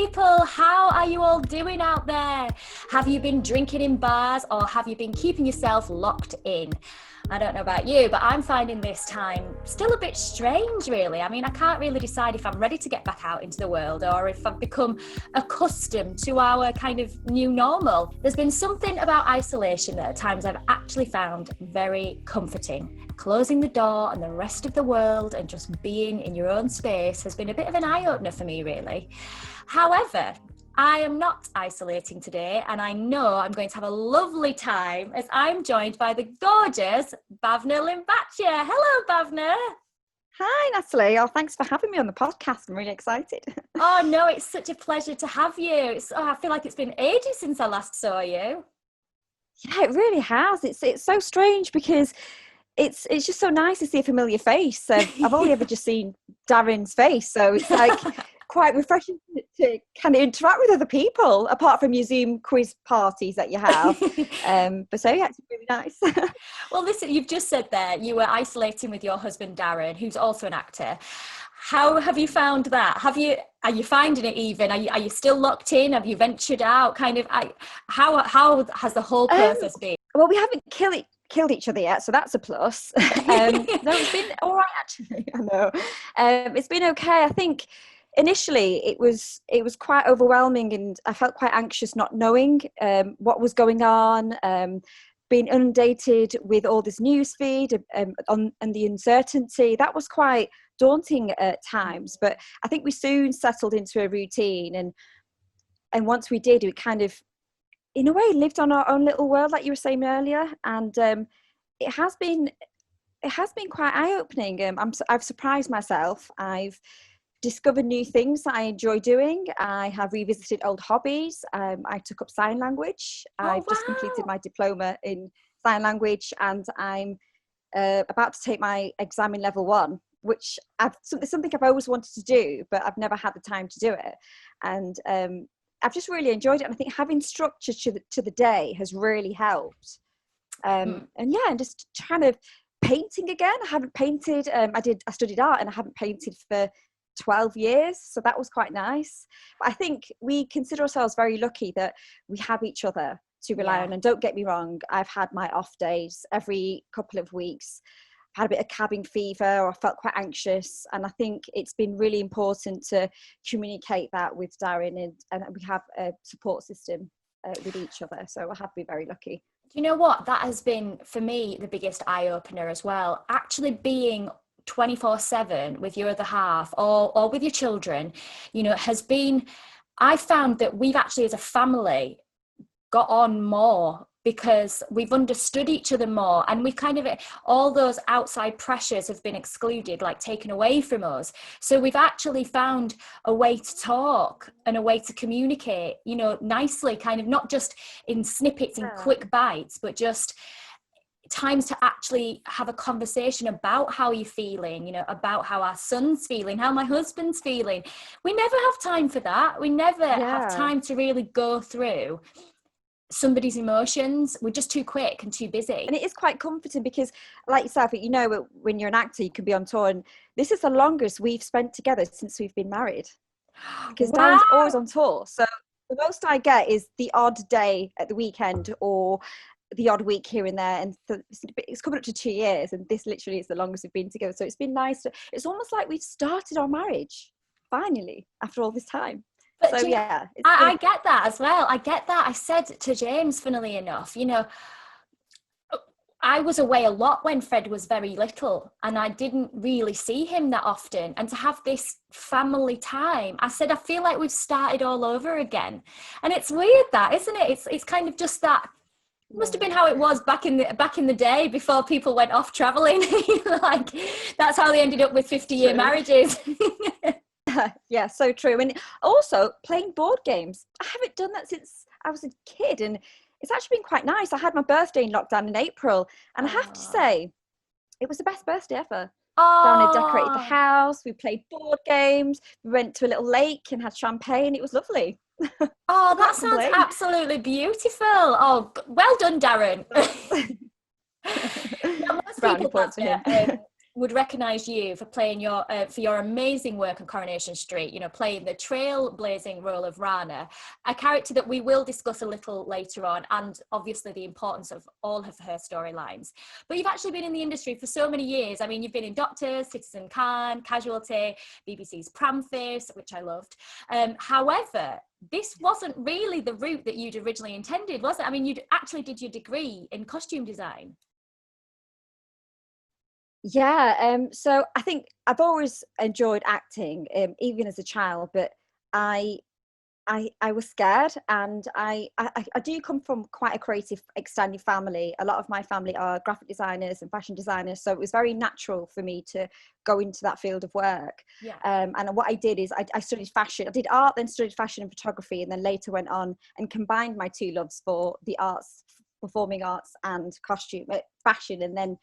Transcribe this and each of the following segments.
people, how are you all doing out there? Have you been drinking in bars or have you been keeping yourself locked in? I don't know about you, but I'm finding this time still a bit strange, really. I mean, I can't really decide if I'm ready to get back out into the world or if I've become accustomed to our kind of new normal. There's been something about isolation that at times I've actually found very comforting. Closing the door on the rest of the world and just being in your own space has been a bit of an eye-opener for me, really. However, I am not isolating today, and I know I'm going to have a lovely time as I'm joined by the gorgeous Bhavna Limbachia. Hello, Bhavna. Hi, Natalie. Oh, thanks for having me on the podcast. I'm really excited. Oh, no, it's such a pleasure to have you. I feel like it's been ages since I last saw you. Yeah, it really has. It's so strange because it's just so nice to see a familiar face. I've only ever just seen Darren's face, so it's like quite refreshing to kind of interact with other people, apart from your Zoom quiz parties that you have. But so yeah, it's really nice. Well, listen, you've just said there you were isolating with your husband Darren, who's also an actor. How have you found that? Are you finding it even? Are you still locked in? Have you ventured out? Kind of, how has the whole process been? Well, we haven't killed each other yet, so that's a plus. No, it's been all right actually. I know. It's been okay. I think initially it was quite overwhelming, and I felt quite anxious not knowing what was going on, being inundated with all this news feed and the uncertainty. That was quite daunting at times, but I think we soon settled into a routine, and once we did, we kind of in a way lived on our own little world, like you were saying earlier, and it has been quite eye-opening. I've surprised myself. I've discovered new things that I enjoy doing. I have revisited old hobbies. I took up sign language. I've just completed my diploma in sign language, and I'm about to take my exam in level 1, which it's something I've always wanted to do, but I've never had the time to do it. And I've just really enjoyed it, and I think having structure to the day has really helped. And just kind of painting again. I haven't painted. I studied art, and I haven't painted for 12 years, so that was quite nice. But I think we consider ourselves very lucky that we have each other to rely on. And don't get me wrong, I've had my off days every couple of weeks. Had a bit of cabin fever, or I felt quite anxious, and I think it's been really important to communicate that with Darren, and we have a support system with each other, so I have been very lucky. Do you know what, that has been for me the biggest eye-opener as well, actually being 24/7 with your other half or with your children, has been, I found that we've actually as a family got on more because we've understood each other more, and we've kind of, all those outside pressures have been excluded, like taken away from us. So we've actually found a way to talk and a way to communicate, nicely, kind of not just in snippets and quick bites, but just times to actually have a conversation about how you're feeling, about how our son's feeling, how my husband's feeling. We never have time for that. We never have time to really go through somebody's emotions. We're just too quick and too busy. And it is quite comforting because, like yourself, when you're an actor, you can be on tour, and this is the longest we've spent together since we've been married, because Darren's always on tour. So the most I get is the odd day at the weekend or the odd week here and there, and it's coming up to 2 years, and this literally is the longest we've been together. So it's been nice. It's almost like we've started our marriage finally after all this time. But so I get that as well. I get that. I said to James, funnily enough, I was away a lot when Fred was very little, and I didn't really see him that often. And to have this family time, I said, I feel like we've started all over again. And it's weird, that, isn't it? It's kind of just that. It must have been how it was back in the day before people went off traveling. Like, that's how they ended up with 50-year marriages. Yeah, so true. And also playing board games. I haven't done that since I was a kid, and it's actually been quite nice. I had my birthday in lockdown in April, and I have to say, it was the best birthday ever. Darren had decorated the house, we played board games, we went to a little lake and had champagne. It was lovely. Oh, that sounds absolutely beautiful. Oh, well done, Darren. Now, most people would recognize you for playing for your amazing work on Coronation Street, you know, playing the trailblazing role of Rana, a character that we will discuss a little later on, and obviously the importance of all of her storylines. But you've actually been in the industry for so many years. I mean, you've been in Doctors, Citizen Khan, Casualty, BBC's Pramface, which I loved. However, this wasn't really the route that you'd originally intended, was it? I mean, you actually did your degree in costume design. Yeah, so I think I've always enjoyed acting, even as a child, but I I was scared, and I do come from quite a creative extended family. A lot of my family are graphic designers and fashion designers, so it was very natural for me to go into that field of work. Yeah. And what I did is I studied fashion. I did art, then studied fashion and photography, and then later went on and combined my two loves for the arts, performing arts and fashion, and then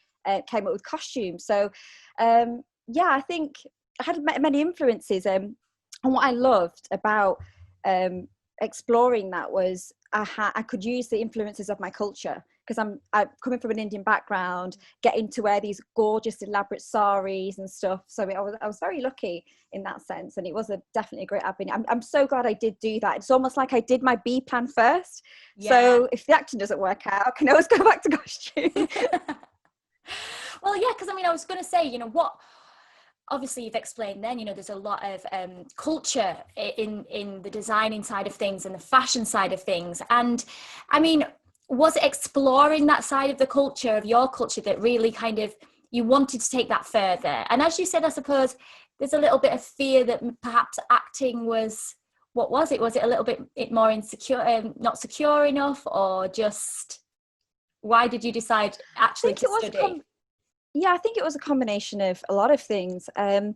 came up with costume. So yeah, I think I had many influences. And what I loved about exploring that was I could use the influences of my culture, because I'm coming from an Indian background, getting to wear these gorgeous elaborate saris and stuff. So I was very lucky in that sense, and it was definitely a great avenue. I'm so glad I did do that. It's almost like I did my B plan first. Yeah. So if the acting doesn't work out, I can always go back to costume. Well, yeah, because I mean, I was going to say, obviously you've explained then, there's a lot of culture in the designing side of things and the fashion side of things. And I mean, was it exploring that side of the culture, of your culture, that really kind of you wanted to take that further? And as you said, I suppose there's a little bit of fear that perhaps acting was, what was it? Was it a little bit more insecure, not secure enough, or just why did you decide actually to study? Yeah, I think it was a combination of a lot of things. If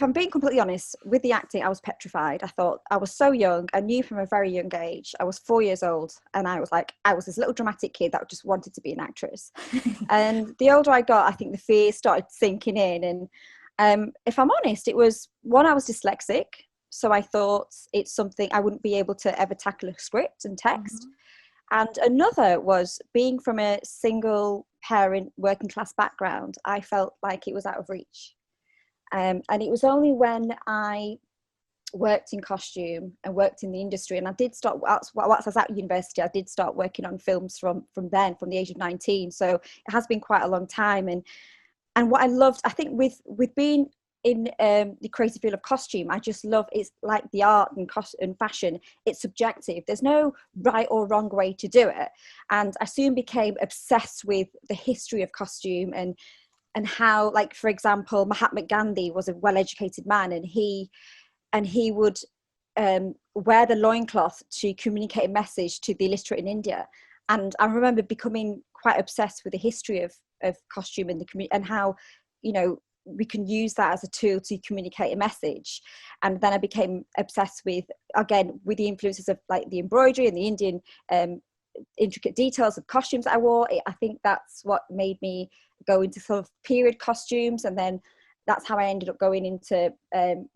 I'm being completely honest, with the acting, I was petrified. I thought, I was so young. I knew from a very young age. I was 4 years old, and I was this little dramatic kid that just wanted to be an actress. And the older I got, I think the fear started sinking in. And if I'm honest, it was one, I was dyslexic, so I thought it's something I wouldn't be able to ever tackle a script and text. Mm-hmm. And another was being from a single parent working class background. I felt like it was out of reach. And it was only when I worked in costume and worked in the industry, and I did start, whilst I was at university, I did start working on films from the age of 19. So it has been quite a long time. And what I loved, I think with being in the creative field of costume, I just love, it's like the art and fashion, it's subjective. There's no right or wrong way to do it. And I soon became obsessed with the history of costume and how, like, for example, Mahatma Gandhi was a well-educated man, and he would wear the loincloth to communicate a message to the illiterate in India. And I remember becoming quite obsessed with the history of costume and the community, and how, we can use that as a tool to communicate a message. And then I became obsessed with the influences of, like, the embroidery and the Indian intricate details of costumes I wore. I think that's what made me go into sort of period costumes, and then that's how I ended up going into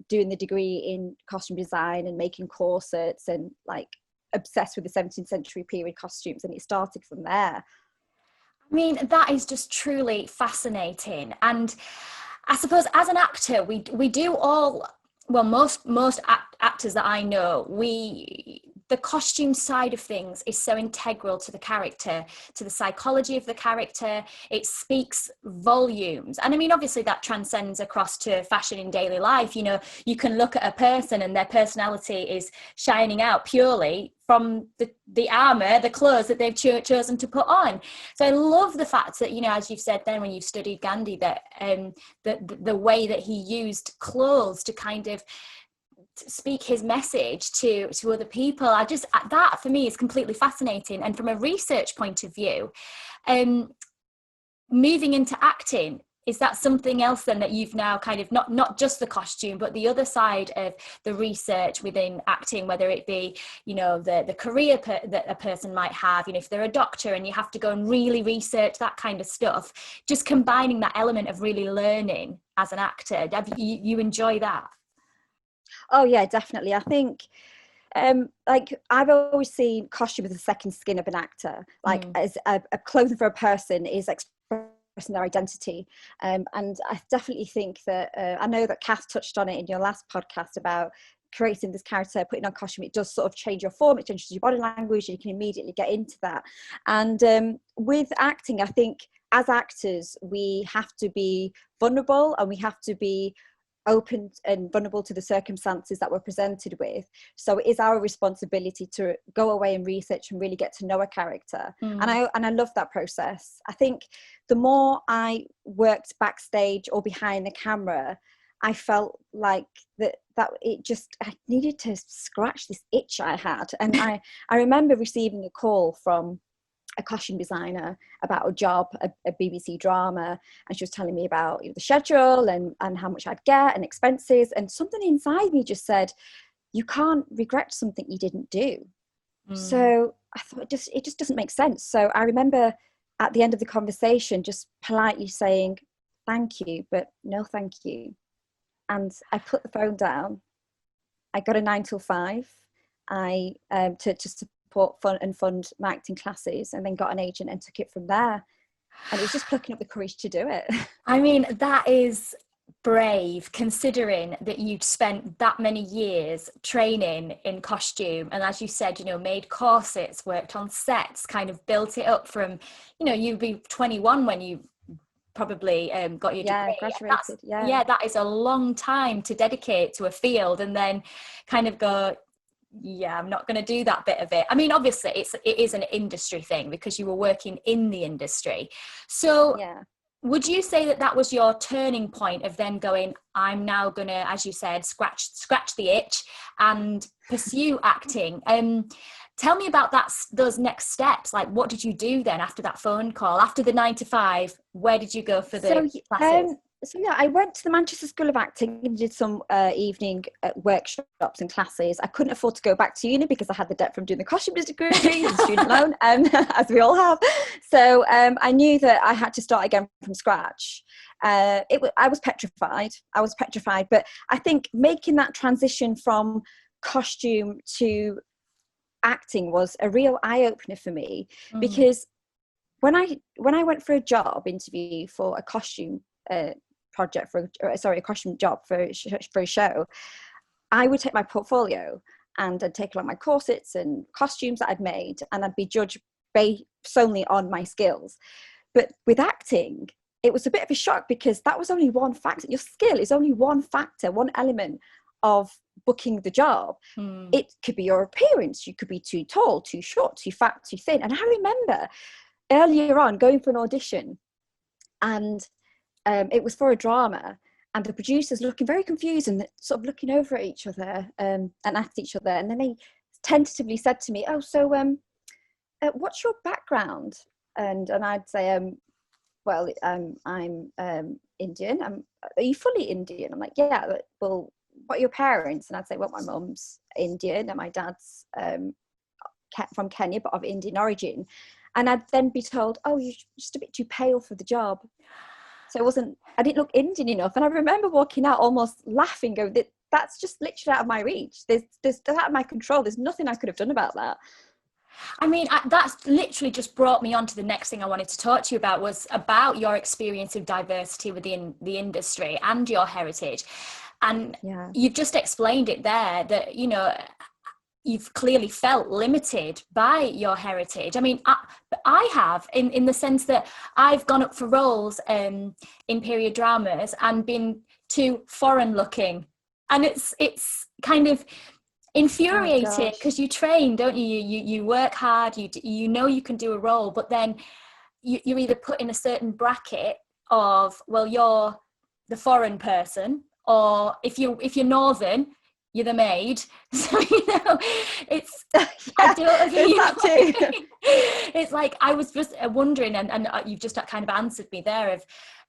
doing the degree in costume design and making corsets and, like, obsessed with the 17th century period costumes, and it started from there. I mean, that is just truly fascinating. And I suppose as an actor, we do all, well, most actors that I know, the costume side of things is so integral to the character, to the psychology of the character. It speaks volumes. And I mean, obviously that transcends across to fashion in daily life. You can look at a person and their personality is shining out purely from the armor, the clothes that they've chosen to put on. So I love the fact that, as you've said then when you've studied Gandhi, that the way that he used clothes to kind of speak his message to other people, that for me is completely fascinating. And from a research point of view, moving into acting, is that something else then that you've now kind of not just the costume, but the other side of the research within acting, whether it be, the career that a person might have, if they're a doctor and you have to go and really research that kind of stuff, just combining that element of really learning as an actor, you enjoy that? Oh yeah, definitely. I think like, I've always seen costume as a second skin of an actor. Like, as a clothing for a person is expressing their identity. And I definitely think that, I know that Kath touched on it in your last podcast about creating this character, putting on costume. It does sort of change your form, it changes your body language, and you can immediately get into that. And with acting, I think as actors, we have to be vulnerable, and we have to be open and vulnerable to the circumstances that we're presented with. So it is our responsibility to go away and research and really get to know a character. And I love that process. I think the more I worked backstage or behind the camera, I felt like that it just, I needed to scratch this itch I had. And I remember receiving a call from a costume designer about a job, a BBC drama, and she was telling me about the schedule and how much I'd get and expenses, and something inside me just said, you can't regret something you didn't do. So I thought it just doesn't make sense. So I remember at the end of the conversation just politely saying, thank you, but no thank you. And I put the phone down. I got a 9 till 5. I to support fund my acting classes, and then got an agent and took it from there. And it was just plucking up the courage to do it. I mean, that is brave, considering that you'd spent that many years training in costume, and as you said, made corsets, worked on sets, kind of built it up from, you'd be 21 when you probably got your degree. Graduated. That is a long time to dedicate to a field, and then kind of go, I'm not going to do that bit of it. I mean, obviously it is an industry thing because you were working in the industry. So would you say that was your turning point of then going, I'm now going to, as you said, scratch the itch and pursue acting? Tell me about those next steps. Like, what did you do then after that phone call? After the 9 to 5, where did you go for the classes? I went to the Manchester School of Acting and did some evening workshops and classes. I couldn't afford to go back to uni because I had the debt from doing the costume degree, the student loan, as we all have. So I knew that I had to start again from scratch. I was petrified. But I think making that transition from costume to acting was a real eye-opener for me, because when I went for a job interview for a costume project a costume job for a show, I would take my portfolio and I'd take along my corsets and costumes that I'd made, and I'd be judged based solely on my skills. But with acting, it was a bit of a shock, because that was only one factor. Your skill is only one factor, one element of booking the job. It could be your appearance. You could be too tall, too short, too fat, too thin. And I remember earlier on going for an audition, and it was for a drama, and the producers looking very confused and sort of looking over at each other and at each other. And then they tentatively said to me, oh, so what's your background? And I'd say, well, I'm Indian. Are you fully Indian? I'm like, yeah. Well, what are your parents? And I'd say, well, my mum's Indian and my dad's from Kenya, but of Indian origin. And I'd then be told, oh, you're just a bit too pale for the job. So I didn't look Indian enough. And I remember walking out almost laughing, going, that's just literally out of my reach. There's out of my control. There's nothing I could have done about that. I mean, that's literally just brought me on to the next thing I wanted to talk to you about, was about your experience of diversity within the industry and your heritage. And you've just explained it there, that, you've clearly felt limited by your heritage. I mean, I have, in the sense that I've gone up for roles in period dramas and been too foreign looking. And it's kind of infuriating, because you train, don't you? You work hard, you know you can do a role, but then you're either put in a certain bracket of, well, you're the foreign person, or if you're northern, you're the maid. So it's I don't it's like, I was just wondering, and you've just kind of answered me there,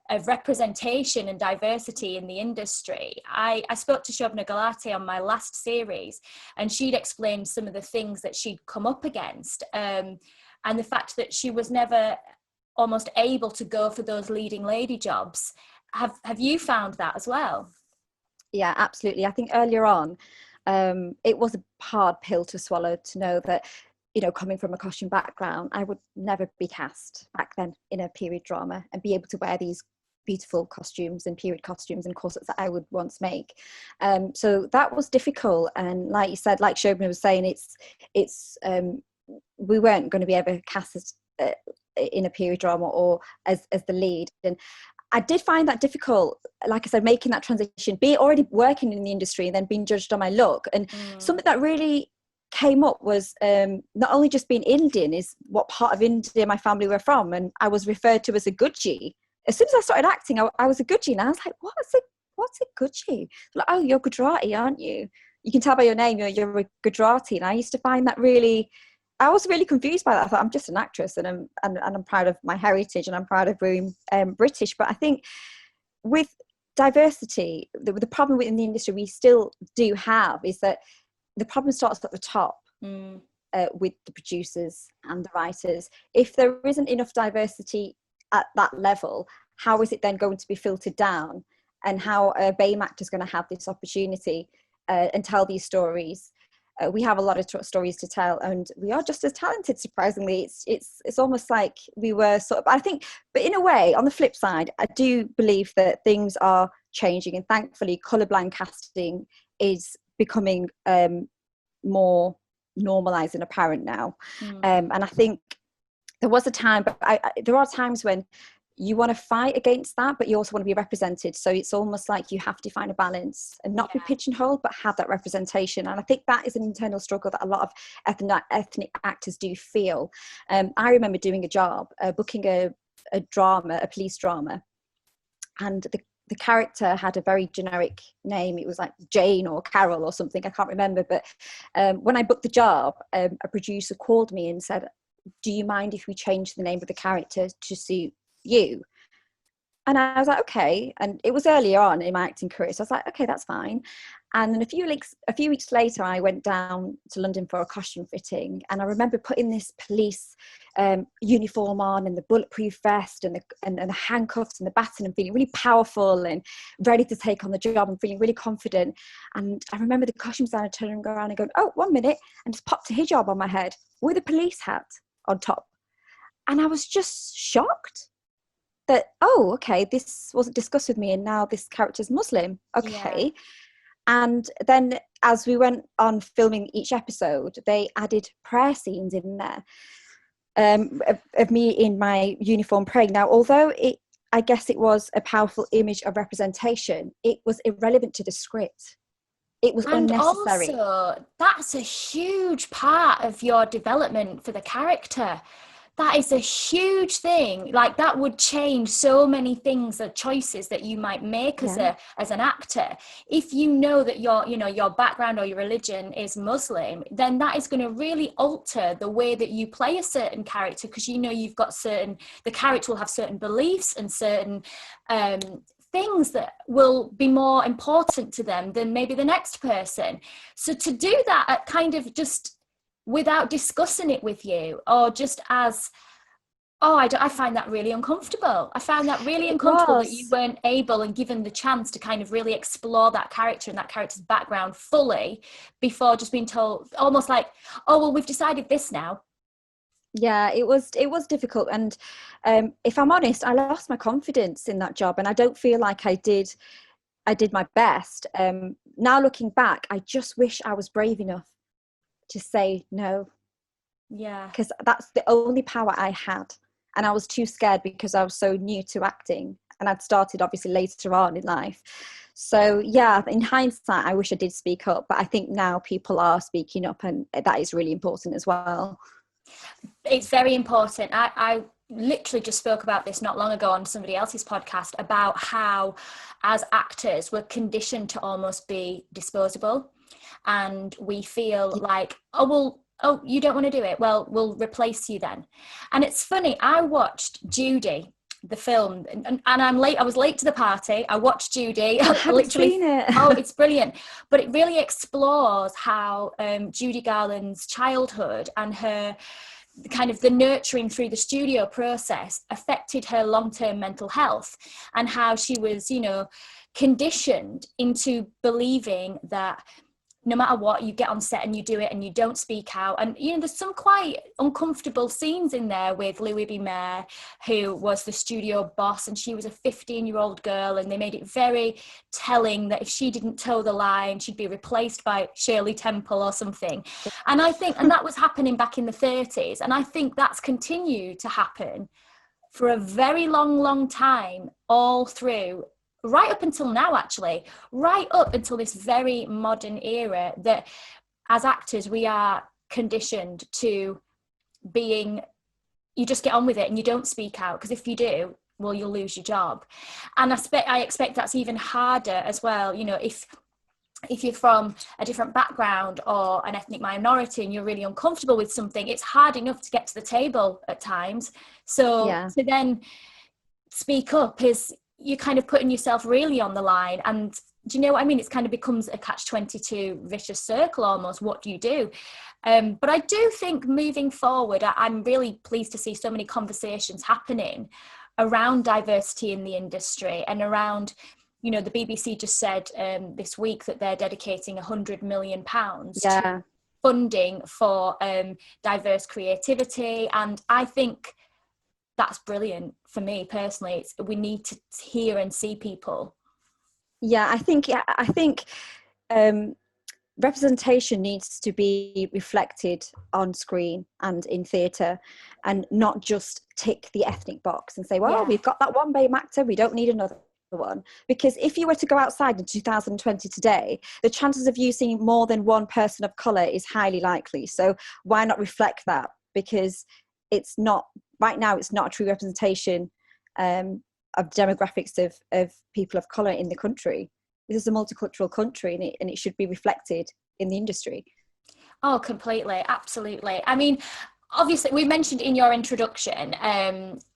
of representation and diversity in the industry. I spoke to Bhavna Limbachia on my last series, and she'd explained some of the things that she'd come up against, and the fact that she was never almost able to go for those leading lady jobs. Have you found that as well? Yeah, absolutely. I think earlier on, it was a hard pill to swallow, to know that, you know, coming from a costume background, I would never be cast back then in a period drama and be able to wear these beautiful costumes and period costumes and corsets that I would once make. So that was difficult. And like you said, like Shobna was saying, it's we weren't going to be ever cast as, in a period drama or as the lead. And I did find that difficult, like I said, making that transition, being already working in the industry and then being judged on my look. And something that really came up was not only just being Indian, is what part of India my family were from. And I was referred to as a Guji. As soon as I started acting, I was a Guji, and I was like, what's a Guji? Like, oh, you're Gujarati, aren't you? You can tell by your name, you're a Gujarati. And I used to find that I was really confused by that. I thought, I'm just an actress, and I'm proud of my heritage, and I'm proud of being British. But I think with diversity, the problem within the industry we still do have is that the problem starts at the top with the producers and the writers. If there isn't enough diversity at that level, how is it then going to be filtered down? And how a BAME actor is going to have this opportunity and tell these stories? We have a lot of stories to tell, and we are just as talented, surprisingly. It's almost like we were sort of, I think, but in a way, on the flip side, I do believe that things are changing, and thankfully colourblind casting is becoming more normalised and apparent now. And I think there was a time, but there are times when you want to fight against that, but you also want to be represented. So it's almost like you have to find a balance and not be pigeonholed, but have that representation. And I think that is an internal struggle that a lot of ethnic actors do feel. I remember doing a job, booking a drama, a police drama, and the character had a very generic name. It was like Jane or Carol or something, I can't remember. But when I booked the job, a producer called me and said, do you mind if we change the name of the character to suit you? And I was like, okay. And it was earlier on in my acting career, so I was like, okay, that's fine. And then a few weeks later, I went down to London for a costume fitting, and I remember putting this police uniform on, and the bulletproof vest, and the handcuffs and the baton, and feeling really powerful and ready to take on the job, and feeling really confident. And I remember the costume designer turning around and going, oh, 1 minute, and just popped a hijab on my head with a police hat on top. And I was just shocked that, oh, okay, this wasn't discussed with me, and now this character's Muslim. Okay. Yeah. And then as we went on filming each episode, they added prayer scenes in there of me in my uniform praying. Now, although I guess it was a powerful image of representation, it was irrelevant to the script. It was unnecessary. And also, that's a huge part of your development for the character. That is a huge thing. Like, that would change so many things, the choices that you might make as an actor. If you know that your background or your religion is Muslim, then that is going to really alter the way that you play a certain character, because you've got the character will have certain beliefs and certain things that will be more important to them than maybe the next person. So to do that kind of just without discussing it with you, or just as, I find that really uncomfortable. I found that really uncomfortable that you weren't able and given the chance to kind of really explore that character and that character's background fully before just being told, almost like, oh, well, we've decided this now. Yeah, it was difficult. And if I'm honest, I lost my confidence in that job, and I don't feel like I did my best. Now looking back, I just wish I was brave enough to say no. Yeah. Because that's the only power I had. And I was too scared because I was so new to acting. And I'd started obviously later on in life. So yeah, in hindsight, I wish I did speak up. But I think now people are speaking up, and that is really important as well. It's very important. I literally just spoke about this not long ago on somebody else's podcast about how as actors we're conditioned to almost be disposable. And we feel like, you don't want to do it, well, we'll replace you then. And it's funny, I watched Judy, the film, and I was late to the party. I watched Judy. I haven't seen it. Oh, it's brilliant. But it really explores how Judy Garland's childhood and her kind of the nurturing through the studio process affected her long-term mental health, and how she was, conditioned into believing that no matter what, you get on set and you do it and you don't speak out. And, you know, there's some quite uncomfortable scenes in there with Louis B. Mayer, who was the studio boss, and she was a 15-year-old girl, and they made it very telling that if she didn't toe the line, she'd be replaced by Shirley Temple or something. And I think, and that was happening back in the 30s. And I think that's continued to happen for a very long time, all through, right up until now, actually, right up until this very modern era, that as actors, we are conditioned to being, you just get on with it and you don't speak out, because if you do, well, you'll lose your job. And I expect that's even harder as well. You know, if you're from a different background or an ethnic minority and you're really uncomfortable with something, it's hard enough to get to the table at times. So to then speak up is, you're kind of putting yourself really on the line. And do you know what I mean? It kind of becomes a catch-22 vicious circle almost. What do you do? But I do think moving forward, I'm really pleased to see so many conversations happening around diversity in the industry, and around, you know, the BBC just said this week that they're dedicating £100 million to funding for diverse creativity. And I think that's brilliant. For me personally, we need to hear and see people. I think representation needs to be reflected on screen and in theatre, and not just tick the ethnic box and say, well, we've got that one BAME actor, we don't need another one. Because if you were to go outside in 2020 today, the chances of you seeing more than one person of colour is highly likely. So why not reflect that? Because it's not, right now, it's not a true representation of demographics of people of colour in the country. This is a multicultural country, and it should be reflected in the industry. Oh, completely. Absolutely. I mean, obviously, we mentioned in your introduction,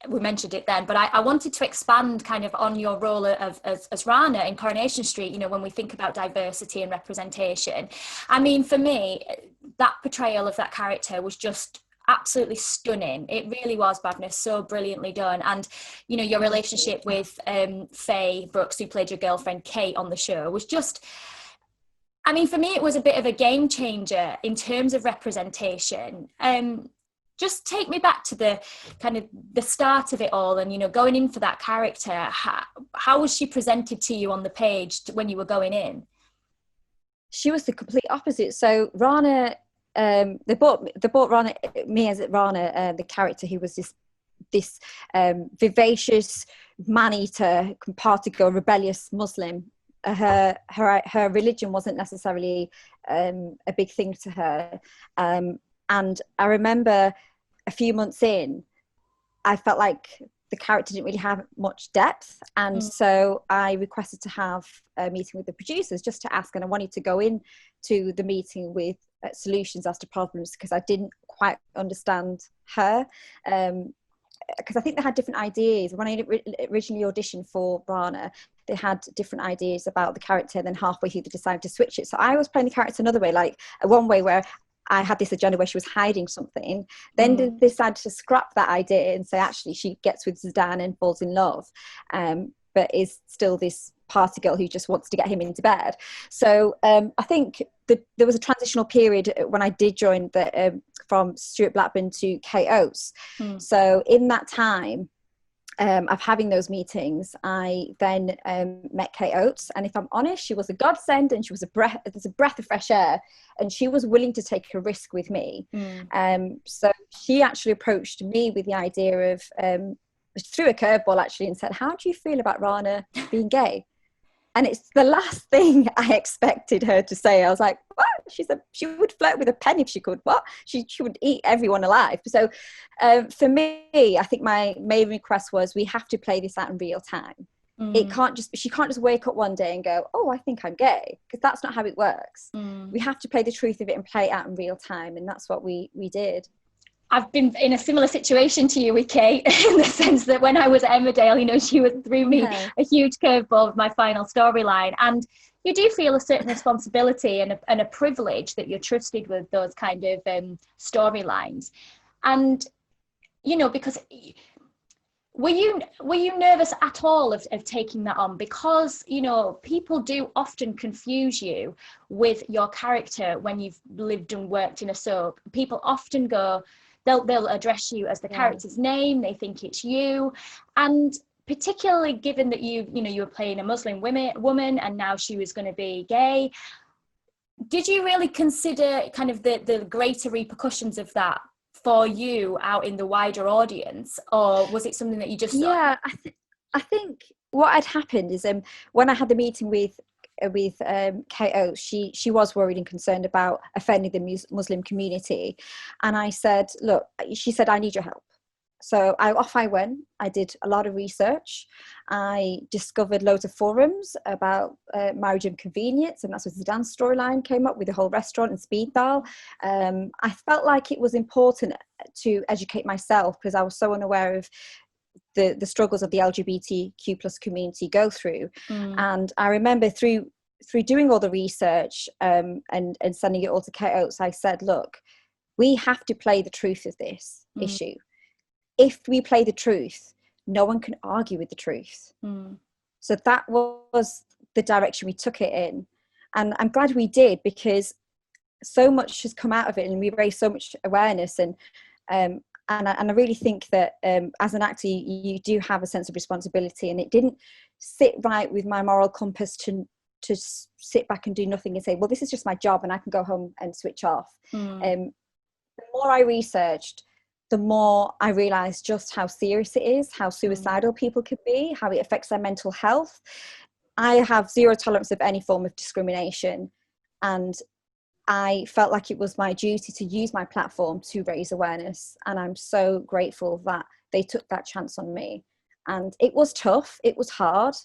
we mentioned it then, but I wanted to expand kind of on your role as Rana in Coronation Street, you know, when we think about diversity and representation. I mean, for me, that portrayal of that character was just absolutely stunning. It really was, Bhavna, so brilliantly done. And, you know, your relationship with Faye Brooks, who played your girlfriend Kate on the show, was just, I mean, for me, it was a bit of a game changer in terms of representation. Just take me back to the kind of the start of it all, and, you know, going in for that character. How was she presented to you on the page when you were going in? She was the complete opposite. So Rana, they bought Rana, me as Rana, the character who was this vivacious man-eater, party girl, rebellious Muslim. Her religion wasn't necessarily a big thing to her, and I remember a few months in, I felt like the character didn't really have much depth, and so I requested to have a meeting with the producers just to ask, and I wanted to go in to the meeting with solutions as to problems, because I didn't quite understand her, because I think they had different ideas. When I originally auditioned for Rana, they had different ideas about the character, and then halfway through they decided to switch it. So I was playing the character another way, like one way where I had this agenda where she was hiding something. Then they decided to scrap that idea and say, actually, she gets with Zidane and falls in love, but is still this party girl who just wants to get him into bed. So I think there was a transitional period when I did join from Stuart Blackburn to Kate Oates. So in that time of having those meetings, I then met Kate Oates, and if I'm honest, she was a godsend, and she was a breath of fresh air, and she was willing to take a risk with me. So she actually approached me with the idea of threw a curveball actually and said, how do you feel about Rana being gay? And it's the last thing I expected her to say. I was like, what? She would flirt with a pen if she could. What? She would eat everyone alive. So for me, I think my main request was, we have to play this out in real time. She can't just wake up one day and go, oh, I think I'm gay, because that's not how it works. We have to play the truth of it and play it out in real time. And that's what we did. I've been in a similar situation to you with Kate, in the sense that when I was at Emmerdale, you know, she threw me a huge curveball with my final storyline. And you do feel a certain responsibility and a privilege that you're trusted with those kind of storylines. And, you know, because Were you nervous at all of taking that on? Because, you know, people do often confuse you with your character when you've lived and worked in a soap. People often go, they'll address you as the character's name, they think it's you. And particularly given that you were playing a Muslim woman and now she was going to be gay, did you really consider kind of the greater repercussions of that for you out in the wider audience, or was it something that you just I think what had happened is when I had the meeting with KO, she was worried and concerned about offending the Muslim community, and I said, look, she said, I need your help. So off I went. I did a lot of research. I discovered loads of forums about marriage and convenience, and that's where the dance storyline came up with the whole restaurant and speed dial. I felt like it was important to educate myself because I was so unaware of the struggles of the LGBTQ plus community go through. And I remember through doing all the research and sending it all to KO, I said, look, we have to play the truth of this issue. If we play the truth, no one can argue with the truth. So that was the direction we took it in. And I'm glad we did, because so much has come out of it and we raised so much awareness. And I really think that as an actor, you do have a sense of responsibility, and it didn't sit right with my moral compass to sit back and do nothing and say, well, this is just my job and I can go home and switch off. The more I researched, the more I realised just how serious it is, how suicidal people can be, how it affects their mental health. I have zero tolerance of any form of discrimination, and I felt like it was my duty to use my platform to raise awareness, and I'm so grateful that they took that chance on me. And it was tough, it was hard,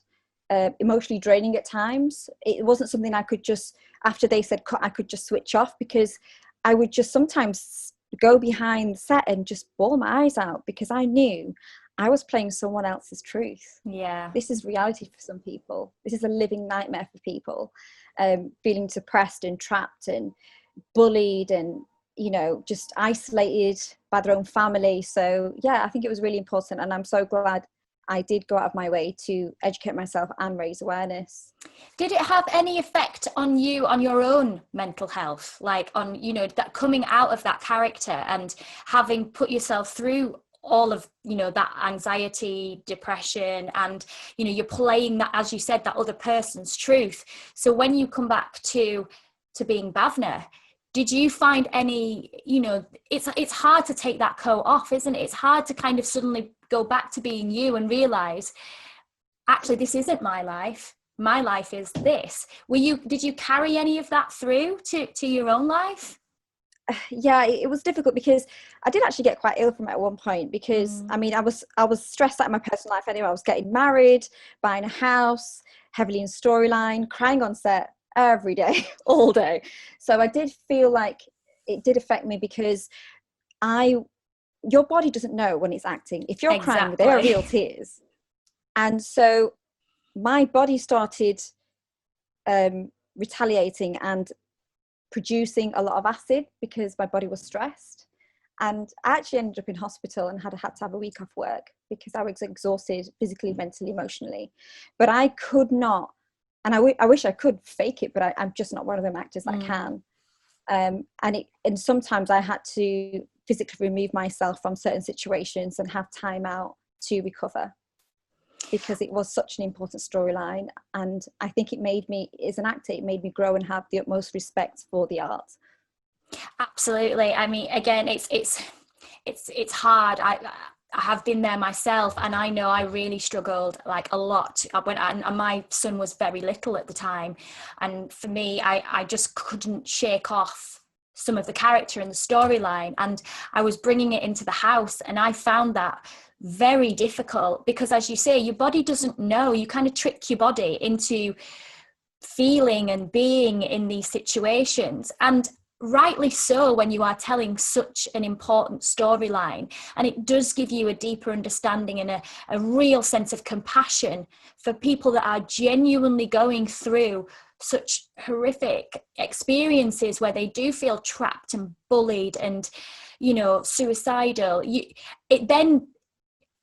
emotionally draining at times. It wasn't something I could just, after they said cut, I could just switch off, because I would just sometimes go behind the set and just bawl my eyes out, because I knew I was playing someone else's truth. This is reality for some people. This is a living nightmare for people, feeling depressed and trapped and bullied and, you know, just isolated by their own family. So yeah, I think it was really important, and I'm so glad I did go out of my way to educate myself and raise awareness. Did it have any effect on you, on your own mental health, like on, you know, that coming out of that character and having put yourself through all of, you know, that anxiety, depression, and, you know, you're playing that, as you said, that other person's truth. So when you come back to being Bhavna, did you find any, you know, it's hard to take that coat off, isn't it? It's hard to kind of suddenly go back to being you and realize, actually, this isn't my life. My life is this. Did you carry any of that through to your own life? Yeah, it was difficult, because I did actually get quite ill from it at one point, because I mean, I was stressed out in my personal life anyway. I was getting married, buying a house, heavily in storyline, crying on set every day, all day. So I did feel like it did affect me, because your body doesn't know when it's acting. If you're crying, they are real tears. And so my body started retaliating and producing a lot of acid, because my body was stressed. And I actually ended up in hospital and had to have a week off work, because I was exhausted physically, mentally, emotionally. But I could not, and I wish I could fake it, but I'm just not one of them actors that can. And sometimes I had to physically remove myself from certain situations and have time out to recover, because it was such an important storyline. And I think it made me, as an actor, it made me grow and have the utmost respect for the art. Absolutely. I mean, again, it's hard. I have been there myself, and I know I really struggled like a lot and my son was very little at the time, and for me, I just couldn't shake off some of the character and the storyline, and I was bringing it into the house, and I found that very difficult, because, as you say, your body doesn't know. You kind of trick your body into feeling and being in these situations, and rightly so, when you are telling such an important storyline, and it does give you a deeper understanding and a real sense of compassion for people that are genuinely going through such horrific experiences where they do feel trapped and bullied and, you know, suicidal. It then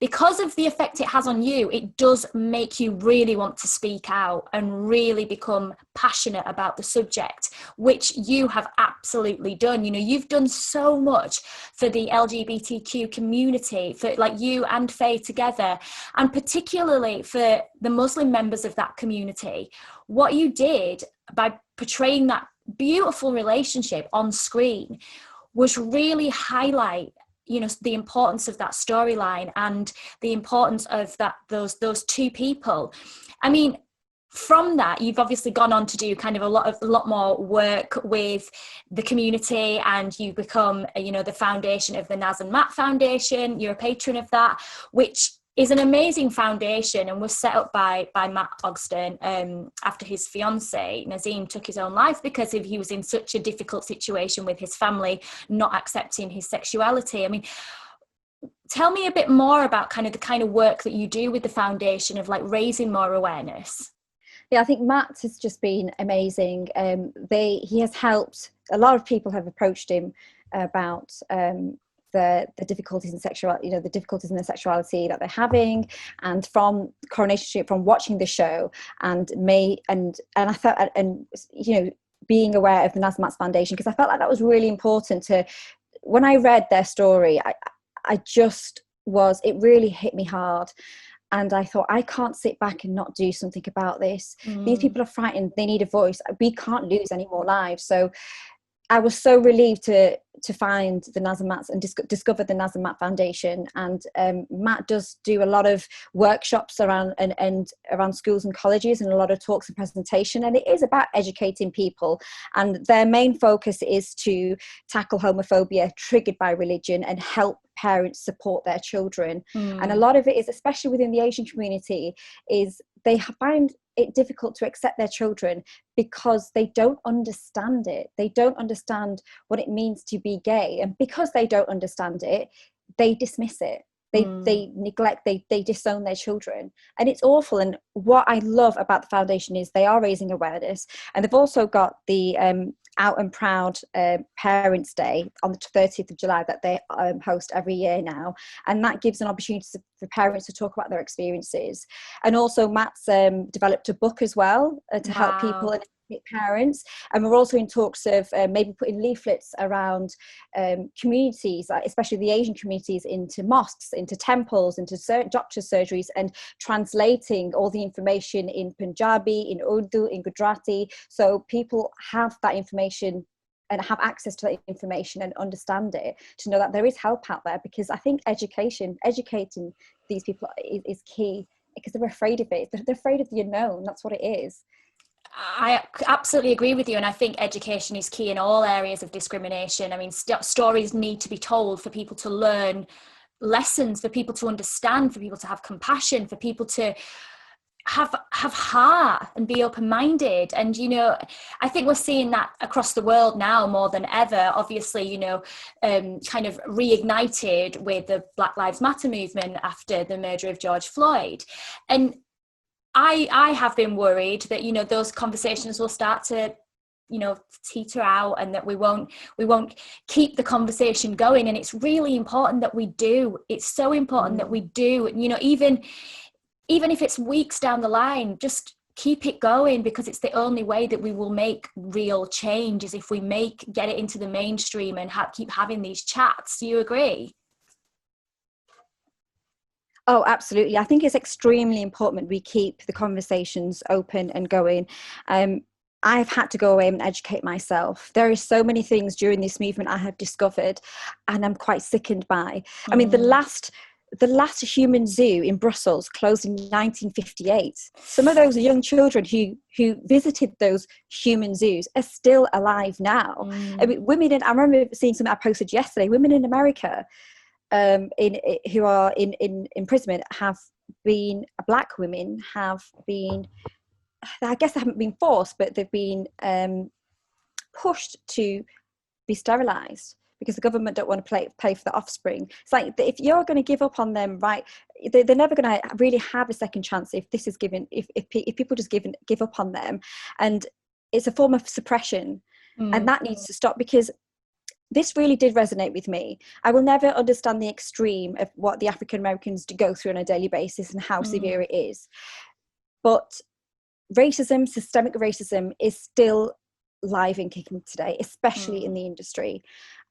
because of the effect it has on you, it does make you really want to speak out and really become passionate about the subject, which you have absolutely done. You know, you've done so much for the LGBTQ community, for like you and Faye together, and particularly for the Muslim members of that community. What you did by portraying that beautiful relationship on screen was really highlight, you know, the importance of that storyline and the importance of that those two people. I mean, from that, you've obviously gone on to do kind of a lot more work with the community, and you become, you know, the foundation of the Naz and Matt Foundation. You're a patron of that, which is an amazing foundation and was set up by Matt Ogston after his fiancée Nazim took his own life because he was in such a difficult situation with his family not accepting his sexuality. I mean, tell me a bit more about kind of work that you do with the foundation of like raising more awareness. Yeah, I think Matt has just been amazing. He has helped. A lot of people have approached him about the difficulties in sexuality, you know, the difficulties in their sexuality that they're having, and from Coronation, from watching the show, and I felt, and you know, being aware of the Naz and Matt's Foundation, because I felt like that was really important to. When I read their story, I just was. It really hit me hard. And I thought, I can't sit back and not do something about this. These people are frightened. They need a voice. We can't lose any more lives. So I was so relieved to find the Naz and Matt's and discover the Naz and Matt Foundation. And Matt does do a lot of workshops around and around schools and colleges, and a lot of talks and presentation. And it is about educating people. And their main focus is to tackle homophobia triggered by religion and help parents support their children. And a lot of it is, especially within the Asian community, is they find it difficult to accept their children because they don't understand it. They don't understand what it means to be gay. And because they don't understand it, they dismiss it. They neglect, they disown their children. And it's awful. And what I love about the foundation is they are raising awareness. And they've also got the Out and Proud Parents' Day on the 30th of July that they host every year now. And that gives an opportunity for parents to talk about their experiences. And also Matt's developed a book as well to help people and parents. And we're also in talks of maybe putting leaflets around communities, especially the Asian communities, into mosques, into temples, into doctors' surgeries, and translating all the information in Punjabi, in Urdu, in Gujarati, so people have that information and have access to that information and understand it, to know that there is help out there. Because I think educating these people is key, because they're afraid of it. They're afraid of the unknown. That's what it is. I absolutely agree with you, and I think education is key in all areas of discrimination. I mean, stories need to be told for people to learn lessons, for people to understand, for people to have compassion, for people to have heart and be open-minded. And you know, I think we're seeing that across the world now more than ever, obviously, you know, kind of reignited with the Black Lives Matter movement after the murder of George Floyd. And I have been worried that, you know, those conversations will start to, you know, teeter out, and that we won't keep the conversation going. And it's really important that we do. It's so important that we do, you know, even if it's weeks down the line, just keep it going, because it's the only way that we will make real change, is if we get it into the mainstream and keep having these chats. Do you agree? Oh, absolutely. I think it's extremely important we keep the conversations open and going. I've had to go away and educate myself. There are so many things during this movement I have discovered, and I'm quite sickened by. I mean, the last human zoo in Brussels closed in 1958. Some of those young children who visited those human zoos are still alive now. I mean, I remember seeing something I posted yesterday. Women in America who are in imprisonment black women have been, I guess they haven't been forced, but they've been pushed to be sterilized because the government don't want to pay for the offspring. It's like, if you're going to give up on them, right, they're never going to really have a second chance if this is given, if people just give up on them. And it's a form of suppression, and that needs to stop, because this really did resonate with me. I will never understand the extreme of what the African Americans go through on a daily basis and how severe it is. But racism, systemic racism, is still live and kicking today, especially in the industry.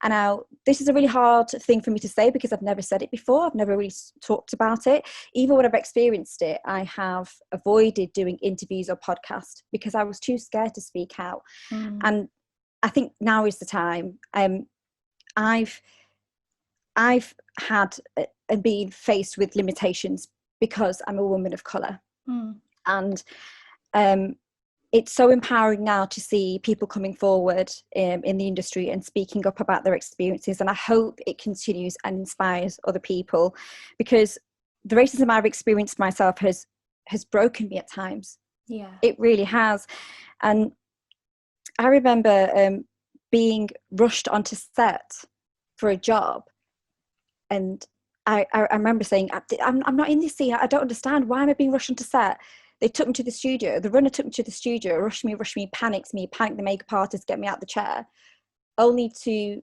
And now this is a really hard thing for me to say because I've never said it before. I've never really talked about it. Even when I've experienced it, I have avoided doing interviews or podcasts because I was too scared to speak out. And I think now is the time. I've had and been faced with limitations because I'm a woman of colour. And it's so empowering now to see people coming forward in the industry and speaking up about their experiences. And I hope it continues and inspires other people, because the racism I've experienced myself has broken me at times. Yeah, it really has. And I remember being rushed onto set for a job, and I remember saying, I'm not in this scene. I don't understand. Why am I being rushed onto set? They took me to the studio. The runner took me to the studio, rushed me, panicked the makeup artist, get me out the chair, only to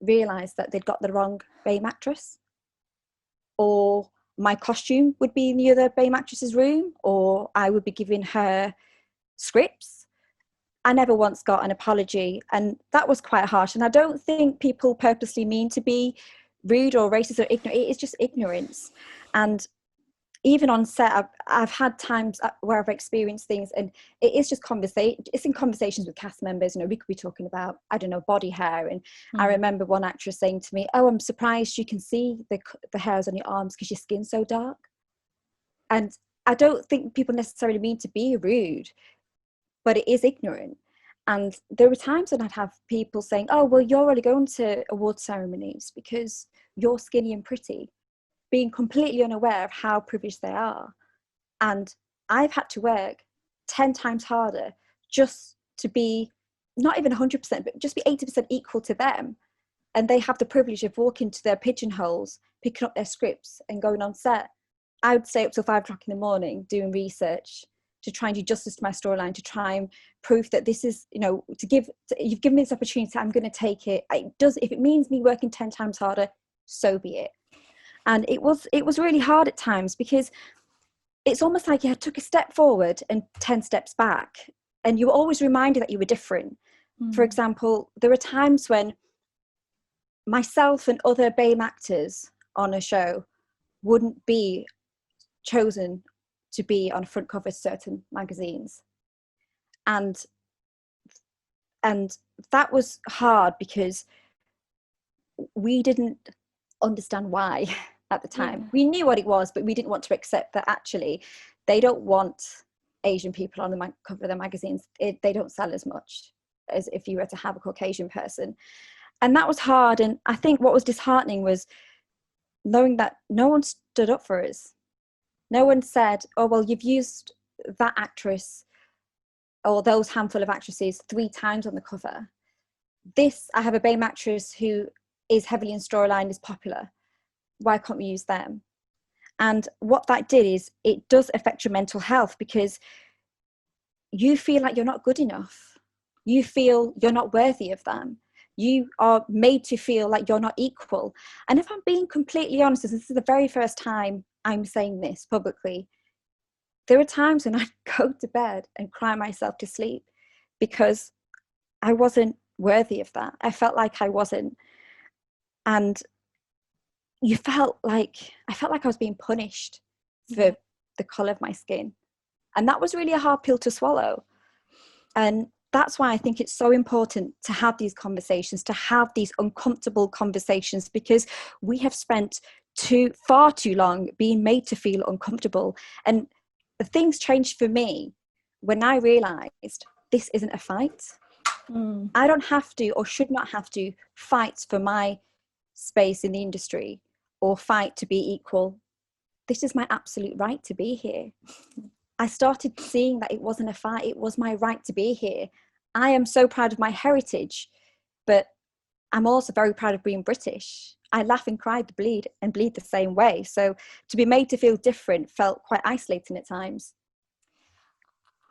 realise that they'd got the wrong BAME actress, or my costume would be in the other BAME actress's room, or I would be giving her scripts. I never once got an apology, and that was quite harsh. And I don't think people purposely mean to be rude or racist or ignorant. It is just ignorance. And even on set, I've had times where I've experienced things, and it is just conversation. It's in conversations with cast members. You know, we could be talking about, I don't know, body hair. And I remember one actress saying to me, "Oh, I'm surprised you can see the hairs on your arms because your skin's so dark." And I don't think people necessarily mean to be rude, but it is ignorant. And there were times when I'd have people saying, "Oh, well, you're only going to award ceremonies because you're skinny and pretty," being completely unaware of how privileged they are. And I've had to work 10 times harder just to be not even 100%, but just be 80% equal to them. And they have the privilege of walking to their pigeonholes, picking up their scripts and going on set. I would stay up till 5 o'clock in the morning doing research to try and do justice to my storyline, to try and prove that this is, you know, you've given me this opportunity, I'm going to take it. If it means me working 10 times harder, so be it. And it was really hard at times, because it's almost like you took a step forward and 10 steps back, and you were always reminded that you were different. For example, there were times when myself and other BAME actors on a show wouldn't be chosen to be on front covers of certain magazines, and that was hard because we didn't understand why at the time. We knew what it was, but we didn't want to accept that actually they don't want Asian people on the cover of their magazines. They don't sell as much as if you were to have a Caucasian person. And that was hard. And I think what was disheartening was knowing that no one stood up for us. No one said, "Oh, well, you've used that actress or those handful of actresses 3 times on the cover. I have a BAME actress who is heavily in storyline, is popular. Why can't we use them?" And what that did is it does affect your mental health, because you feel like you're not good enough. You feel you're not worthy of them. You are made to feel like you're not equal. And if I'm being completely honest, this is the very first time I'm saying this publicly, there are times when I'd go to bed and cry myself to sleep because I wasn't worthy of that. I felt like I wasn't. And I felt like I was being punished for the colour of my skin. And that was really a hard pill to swallow. And that's why I think it's so important to have these conversations, to have these uncomfortable conversations, because we have spent far too long being made to feel uncomfortable. And things changed for me when I realised this isn't a fight. I don't have to, or should not have to, fight for my space in the industry or fight to be equal. This is my absolute right to be here. I started seeing that it wasn't a fight, it was my right to be here. I am so proud of my heritage, but I'm also very proud of being British. I laugh and cry to bleed and bleed the same way. So to be made to feel different felt quite isolating at times.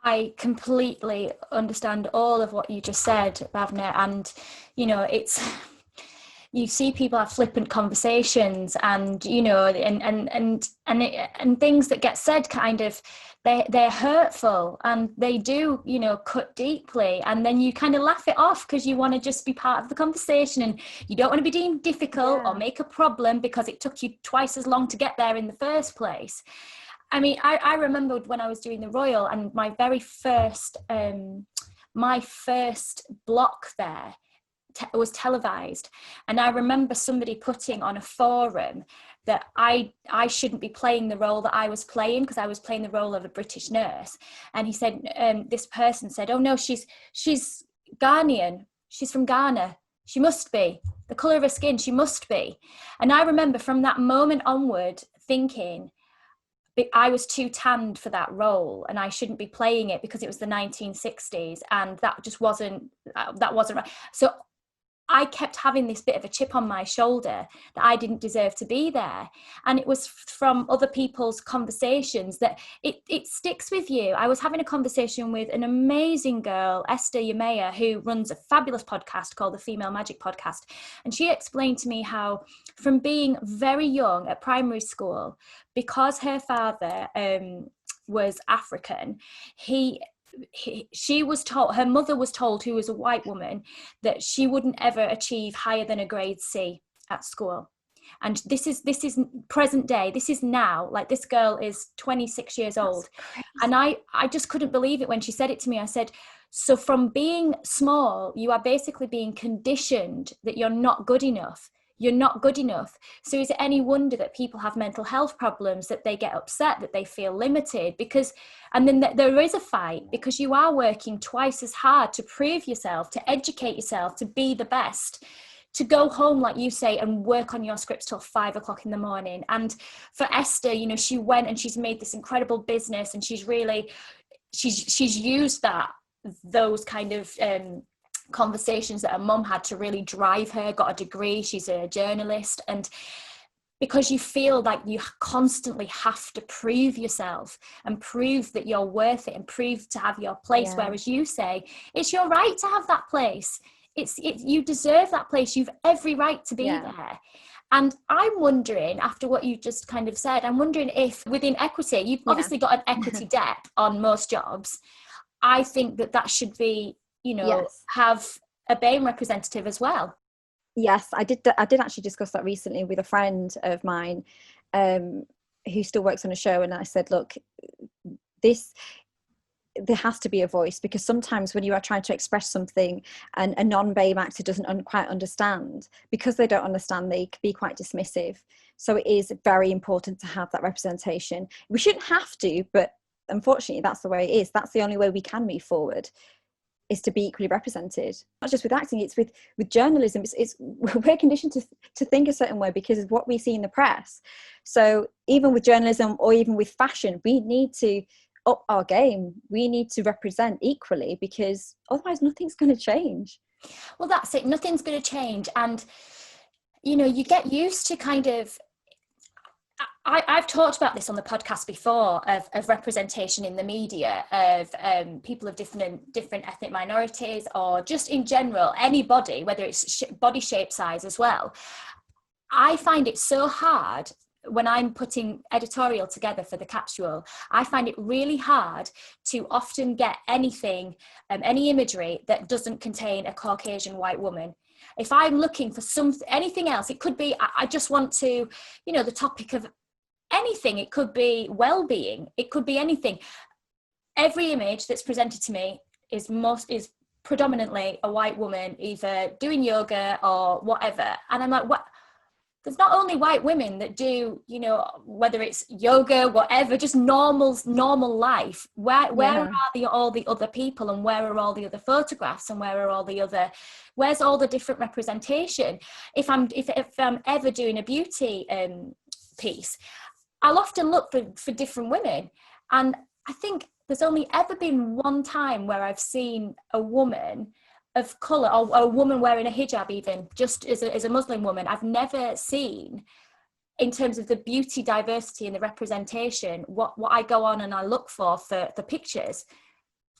I completely understand all of what you just said, Bhavna. And, you know, you see people have flippant conversations, and you know, and things that get said kind of, they're hurtful, and they do, you know, cut deeply, and then you kind of laugh it off because you want to just be part of the conversation, and you don't want to be deemed difficult or make a problem because it took you twice as long to get there in the first place. I mean, I remembered when I was doing the Royal, and my very first block there was televised, and I remember somebody putting on a forum that I shouldn't be playing the role that I was playing, because I was playing the role of a British nurse. And he said, this person said, oh no, she's Ghanaian, she's from Ghana, she must be, the colour of her skin, she must be. And I remember from that moment onward thinking, I was too tanned for that role, and I shouldn't be playing it because it was the 1960s, and that just wasn't right. So I kept having this bit of a chip on my shoulder that I didn't deserve to be there. And it was from other people's conversations that it sticks with you. I was having a conversation with an amazing girl, S2E4, who runs a fabulous podcast called the Female Magic Podcast. And she explained to me how from being very young at primary school, because her father was African, she was told, her mother was told, who was a white woman, that she wouldn't ever achieve higher than a grade C at school. And this is present day, this is now, like, this girl is 26 years old. And I just couldn't believe it when she said it to me. I said, so from being small, you are basically being conditioned that you're not good enough. You're not good enough. So is it any wonder that people have mental health problems, that they get upset, that they feel limited? Because, and then there is a fight, because you are working twice as hard to prove yourself, to educate yourself, to be the best, to go home, like you say, and work on your scripts till 5 o'clock in the morning. And for Esther, you know, she went and she's made this incredible business, and she's used those kind of conversations that her mum had to really drive her, got a degree, she's a journalist. And because you feel like you constantly have to prove yourself and prove that you're worth it and prove to have your place, whereas you say it's your right to have that place. You deserve that place. You've every right to be there. And I'm wondering, after what you just kind of said, I'm wondering if within equity, you've obviously got an equity dep on most jobs. I think that should be, you know, have a BAME representative as well. Yes, I did actually discuss that recently with a friend of mine who still works on a show, and I said, look, there has to be a voice, because sometimes when you are trying to express something and a non-BAME actor doesn't quite understand, because they don't understand, they can be quite dismissive. So it is very important to have that representation. We shouldn't have to, but unfortunately that's the way it is. That's the only way we can move forward, is to be equally represented. Not just with acting, it's with journalism. We're conditioned to think a certain way because of what we see in the press. So even with journalism, or even with fashion, we need to up our game. We need to represent equally, because otherwise nothing's going to change. Well, that's it. Nothing's going to change. And, you know, you get used to kind of, I've talked about this on the podcast before, of representation in the media, of people of different ethnic minorities, or just in general, anybody, whether it's body shape, size as well. I find it so hard when I'm putting editorial together for the Capsule. I find it really hard to often get anything, any imagery that doesn't contain a Caucasian white woman. If I'm looking for anything else, it could be, I just want to, you know, the topic of anything. It could be well-being. It could be anything. Every image that's presented to me is predominantly a white woman, either doing yoga or whatever. And I'm like, what? There's not only white women that do, you know, whether it's yoga, whatever, just normal life. Where are all the other people, and where are all the other photographs, and where's all the different representation? If I'm ever doing a beauty piece, I'll often look for different women. And I think there's only ever been one time where I've seen a woman of colour, or a woman wearing a hijab, even just as a Muslim woman. I've never seen, in terms of the beauty diversity and the representation, what I go on and I look for pictures,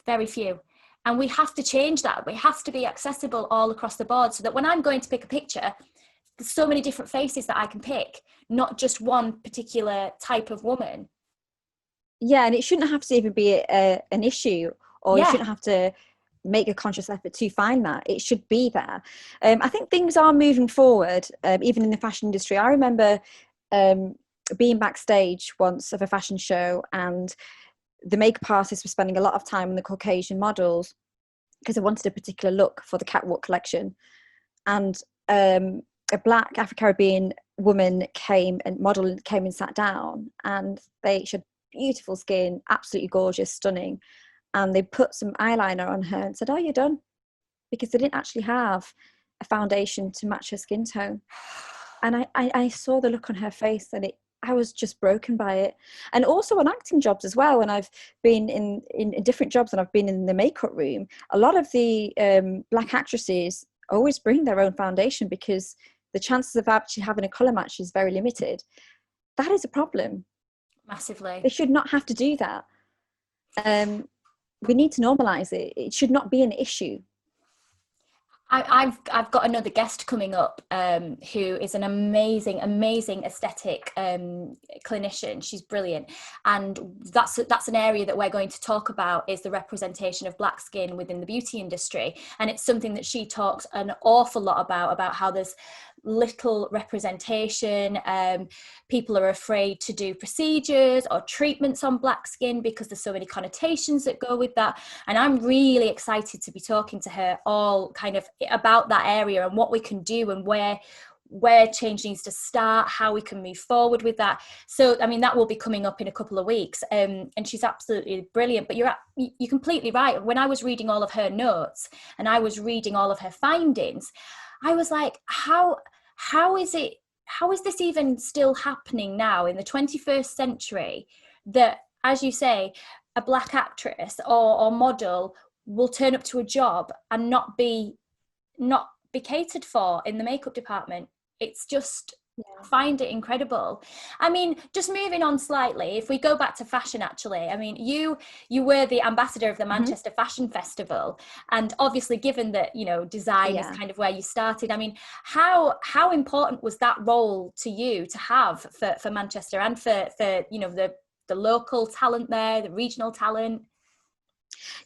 very few. And we have to change that. We have to be accessible all across the board, so that when I'm going to pick a picture there's so many different faces that I can pick, not just one particular type of woman. Yeah, and it shouldn't have to even be an issue, or you shouldn't have to make a conscious effort to find that. It should be there. I think things are moving forward, even in the fashion industry. I remember being backstage once of a fashion show, and the makeup artists were spending a lot of time on the Caucasian models because they wanted a particular look for the catwalk collection. And a black Afro-Caribbean woman came and sat down, and she had beautiful skin, absolutely gorgeous, stunning. And they put some eyeliner on her and said, "Oh, you're done," because they didn't actually have a foundation to match her skin tone. And I saw the look on her face, and I was just broken by it. And also on acting jobs as well, when I've been in different jobs and I've been in the makeup room, a lot of the black actresses always bring their own foundation because the chances of actually having a colour match is very limited. That is a problem. Massively. They should not have to do that. We need to normalise it. It should not be an issue. I've got another guest coming up who is an amazing aesthetic clinician. She's brilliant, and that's an area that we're going to talk about, is the representation of black skin within the beauty industry. And it's something that she talks an awful lot about how there's little representation. People are afraid to do procedures or treatments on black skin because there's so many connotations that go with that. And I'm really excited to be talking to her all kind of about that area and what we can do and where change needs to start, how we can move forward with that. So, I mean, that will be coming up in a couple of weeks. And she's absolutely brilliant. But you're completely right. When I was reading all of her notes and I was reading all of her findings, I was like, how is this even still happening now in the 21st century, that, as you say, a black actress or model will turn up to a job and not be catered for in the makeup department? It's just, I find it incredible. I mean, just moving on slightly, if we go back to fashion, actually, I mean, you were the ambassador of the Manchester Fashion Festival, and obviously, given that, you know, design is kind of where you started, I mean, how important was that role to you to have for Manchester and for you know, the local talent there, the regional talent?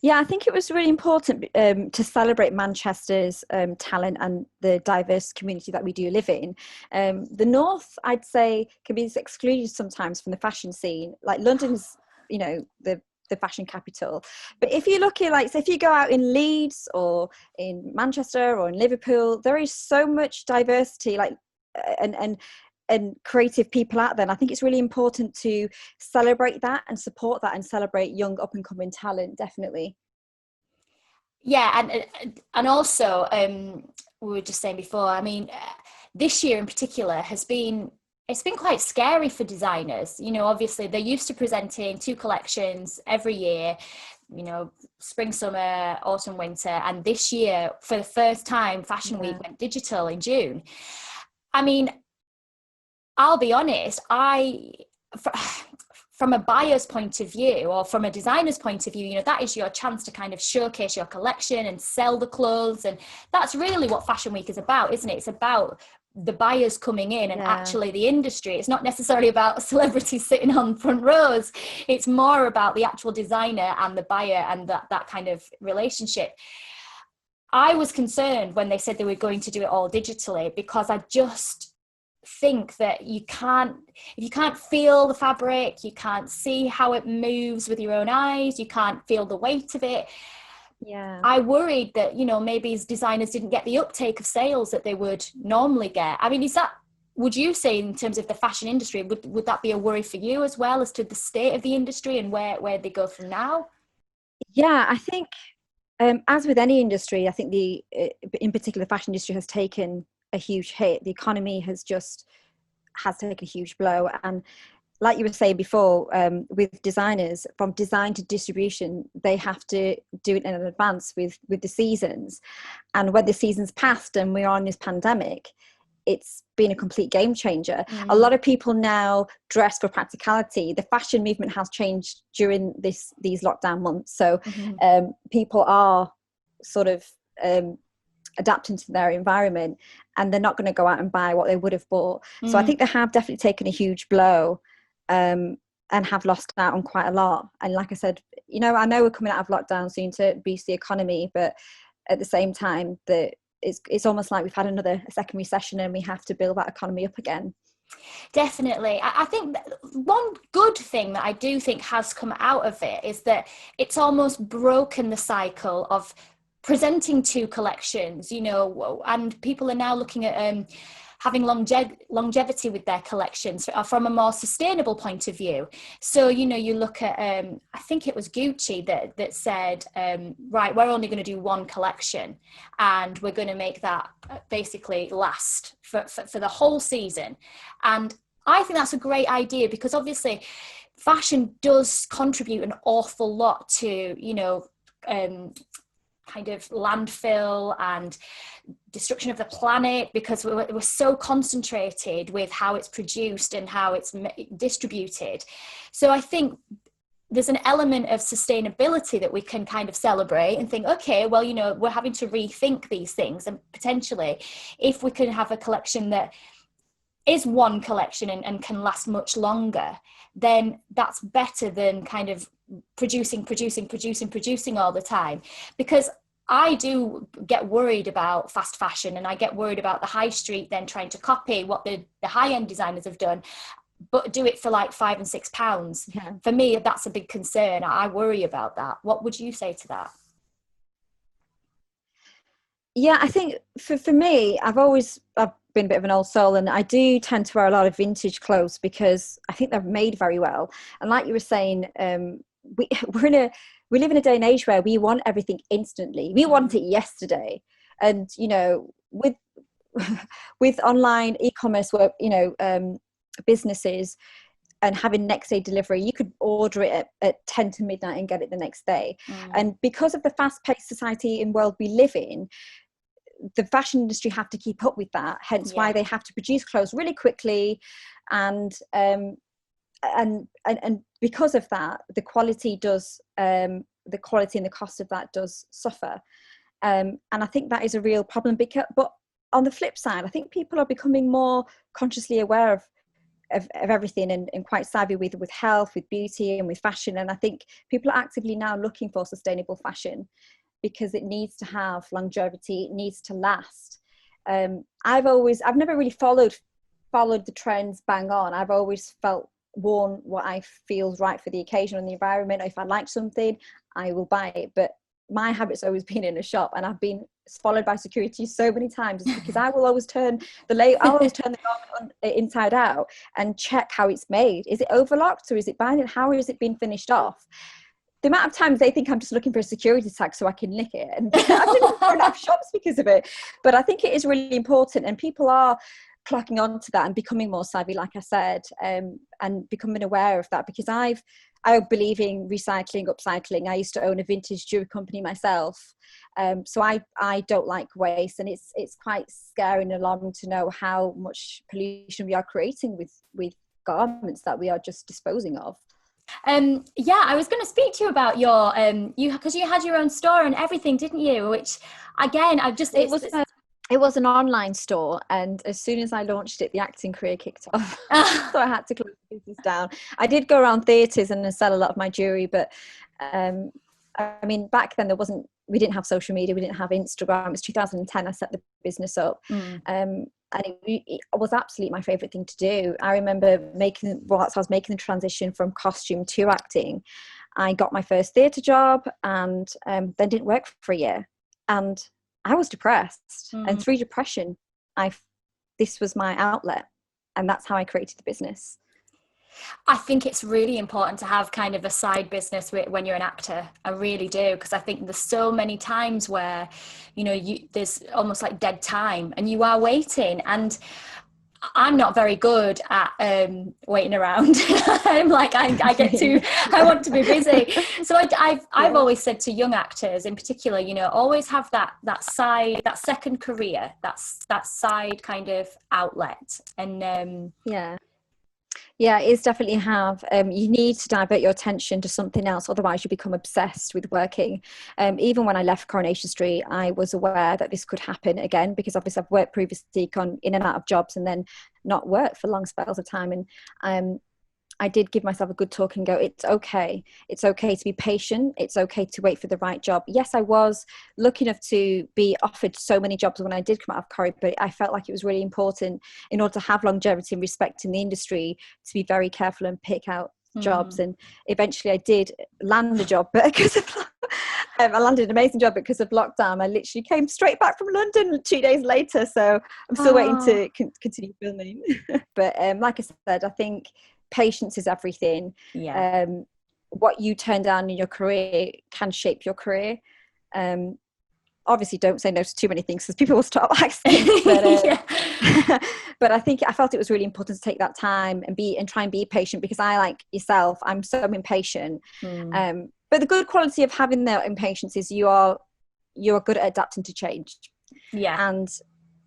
Yeah, I think it was really important to celebrate Manchester's talent and the diverse community that we do live in. The North, I'd say, can be excluded sometimes from the fashion scene. Like London's, you know, the fashion capital. But if you look at, like, so if you go out in Leeds or in Manchester or in Liverpool, there is so much diversity, like, and creative people out there. And I think it's really important to celebrate that and support that and celebrate young up and coming talent, definitely. Yeah, and also we were just saying before, I mean, this year in particular it's been quite scary for designers. You know, obviously they're used to presenting 2 collections every year, you know, spring, summer, autumn, winter, and this year for the first time Fashion Week went digital in June. I mean, I'll be honest, from a buyer's point of view or from a designer's point of view, you know, that is your chance to kind of showcase your collection and sell the clothes. And that's really what Fashion Week is about, isn't it? It's about the buyers coming in and actually the industry. It's not necessarily about celebrities sitting on front rows. It's more about the actual designer and the buyer and that kind of relationship. I was concerned when they said they were going to do it all digitally, because I just think that if you can't feel the fabric, you can't see how it moves with your own eyes, you can't feel the weight of it. I worried that, you know, maybe as designers didn't get the uptake of sales that they would normally get. I mean, would you say, in terms of the fashion industry, would that be a worry for you as well, as to the state of the industry and where they go from now? Yeah, I think as with any industry, I think in particular the fashion industry has taken a huge hit. The economy has taken a huge blow, and like you were saying before, with designers, from design to distribution, they have to do it in advance with the seasons. And when the season's passed and we're on this pandemic, it's been a complete game changer. A lot of people now dress for practicality. The fashion movement has changed during these lockdown months, so people are sort of adapting to their environment, and they're not going to go out and buy what they would have bought. So I think they have definitely taken a huge blow, and have lost out on quite a lot. And like I said, you know, I know we're coming out of lockdown soon to boost the economy, but at the same time, it's almost like we've had a second recession, and we have to build that economy up again. Definitely. I think one good thing that I do think has come out of it is that it's almost broken the cycle of presenting two collections, you know, and people are now looking at having longevity with their collections from a more sustainable point of view. So, you know, you look at, I think it was Gucci that said, right, we're only going to do one collection, and we're going to make that basically last for the whole season. And I think that's a great idea, because obviously fashion does contribute an awful lot to, you know, kind of landfill and destruction of the planet, because we're so concentrated with how it's produced and how it's distributed. So I think there's an element of sustainability that we can kind of celebrate and think, okay, well, you know, we're having to rethink these things, and potentially if we can have a collection that is one collection and can last much longer, then that's better than kind of producing all the time. Because I do get worried about fast fashion, and I get worried about the high street then trying to copy what the high-end designers have done, but do it for like £5 and £6. Yeah. For me, that's a big concern. I worry about that. What would you say to that? Yeah, I think for me, I've been a bit of an old soul, and I do tend to wear a lot of vintage clothes because I think they're made very well. And like you were saying, we live in a day and age where we want everything instantly. We want it yesterday. And, you know, with with online e-commerce, where, you know, businesses and having next day delivery, you could order it at 10 to midnight and get it the next day. And because of the fast-paced society and world we live in, the fashion industry have to keep up with that, hence why they have to produce clothes really quickly, and because of that, the quality and the cost of that does suffer, and I think that is a real problem. But on the flip side, I think people are becoming more consciously aware of everything, and quite savvy with health, with beauty, and with fashion. And I think people are actively now looking for sustainable fashion, because it needs to have longevity, it needs to last. I've never really followed the trends bang on. I've always worn what I feels right for the occasion and the environment. If I like something, I will buy it. But my habit's always been in a shop, and I've been followed by security so many times, because I will always turn the garment inside out and check how it's made. Is it overlocked, or is it binding? How is it being finished off? The amount of times they think I'm just looking for a security tag so I can nick it, and I've been thrown out of shops because of it. But I think it is really important, and people are clocking on to that and becoming more savvy, like I said, and becoming aware of that, because I believe in recycling, upcycling. I used to own a vintage jewelry company myself, so I don't like waste, and it's quite scary and alarming to know how much pollution we are creating with garments that we are just disposing of. I was going to speak to you about your because you had your own store and everything, didn't you? Which again, it was an online store, and as soon as I launched it, the acting career kicked off. So I had to close the business down. I did go around theatres and sell a lot of my jewelry, but I mean, back then we didn't have social media, we didn't have Instagram. It was 2010 I set the business up. And it was absolutely my favourite thing to do. I remember whilst I was making the transition from costume to acting, I got my first theatre job, and then didn't work for a year. And I was depressed. And through depression, this was my outlet. And that's how I created the business. I think it's really important to have kind of a side business when you're an actor. I really do, because I think there's so many times where, you know, there's almost like dead time and you are waiting. And I'm not very good at waiting around. I'm like, I want to be busy. So I've always said to young actors in particular, you know, always have that second career, that side kind of outlet. And Yeah, it's definitely have. You need to divert your attention to something else, otherwise you become obsessed with working. Even when I left Coronation Street, I was aware that this could happen again, because obviously I've worked previously, gone in and out of jobs and then not worked for long spells of time. And I did give myself a good talk and go, it's okay. It's okay to be patient. It's okay to wait for the right job. Yes, I was lucky enough to be offered so many jobs when I did come out of Corrie, but I felt like it was really important, in order to have longevity and respect in the industry, to be very careful and pick out jobs. And eventually I did land a job, but because of I landed an amazing job, because of lockdown I literally came straight back from London 2 days later, so I'm still waiting to continue filming. But like I said, I think patience is everything. Yeah. What you turn down in your career can shape your career. Obviously don't say no to too many things, because people will start acting. But, but I felt it was really important to take that time and try and be patient, because I, like yourself, I'm so impatient. But the good quality of having that impatience is you are good at adapting to change. Yeah. And